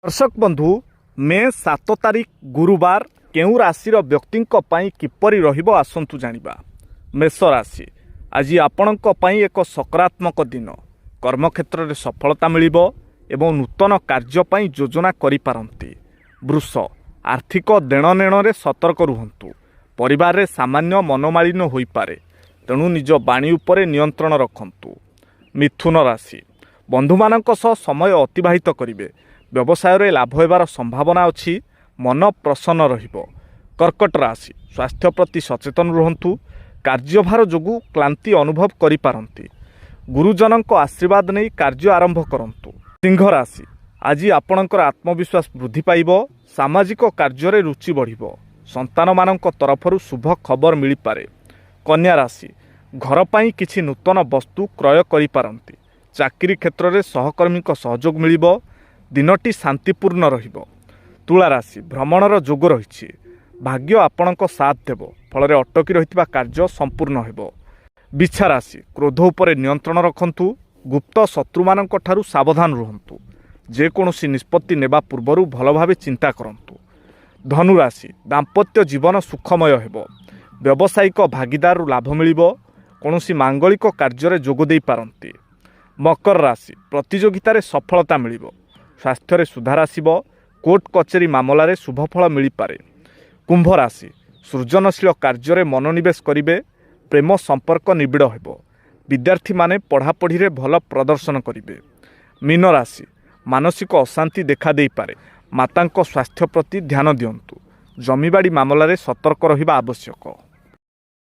दर्शक बंधु मे 7 तारिख गुरुवार केउ राशि व्यक्ति किपरि रहिबो आसंतु जानिबा। मेष राशि आज आपणक पई एक सकारात्मक दिन। कर्मक्षेत्र में सफलता मिलिबो एवं नूतन कार्य पई योजना करि पारंती। वृष आर्थिक देणनेण रे सतर्क रुहंतु। परिवार रे सामान्य मनोमालिन्य होई पारे, तेणु निज बाणी उपरे नियंत्रण रखंतु। मिथुन राशि बंधुमानक सह समय अतिबाहित करिवे। व्यवसाय रे लाभ हेबार संभावना अछि। मन प्रसन्न रहिबो। कर्कट राशि स्वास्थ्य प्रति सचेतन रुहंतु। कार्यभार जोगु क्लांति अनुभव करि पारंती। गुरुजनक आशीर्वाद नहीं कार्य आरंभ करंतु। सिंह राशि आज आपणकर आत्मविश्वास वृद्धि पाइबो। सामाजिक कार्य रे रुचि बढ़िबो। संतान मानक तरफरु शुभ खबर मिली पारे। कन्या राशि घर पाई किछि नूतन वस्तु क्रय करि पारंती। चाकरी क्षेत्र रे सहकर्मी सहयोग मिलिबो। दिनटी शांतिपूर्ण रहिबो। तुला राशि भ्रमणर जोग रहिछि। भाग्य आपणक साथ देबो। फल अटकी रहितबा कार्य संपूर्ण हेबो। बिच्छा राशि क्रोध उपरे नियंत्रण रखंतु। गुप्त शत्रु मानक ठारू सावधान रुहंतु। जेकोसी निष्पत्ति नेबा पूर्वरु भल भावे चिंता करंतु। धनु राशि दाम्पत्य जीवन सुखमय हेबो। व्यावसायिक भागीदार लाभ मिलिबो। कोनोसी मांगलिक कार्य रे जोग देई पारंती। मकर राशि प्रतियोगिता रे सफलता मिलिबो। स्वास्थ्य रे सुधार आसिबो। कोर्ट कचेरी मामला रे शुभफल मिली पारे। कुंभ राशि सृजनशील कार्य रे मनोनिवेश करिवे। प्रेम संपर्क निबिड़ हेबो। विद्यार्थी माने पढ़ापढ़ी रे भल प्रदर्शन करिवे। मीन राशि मानसिक अशांति देखा देई पारे। मातांक स्वास्थ्य प्रति ध्यान दियंतु। जमीबाड़ी मामला रे सतर्क रहिबा आवश्यक।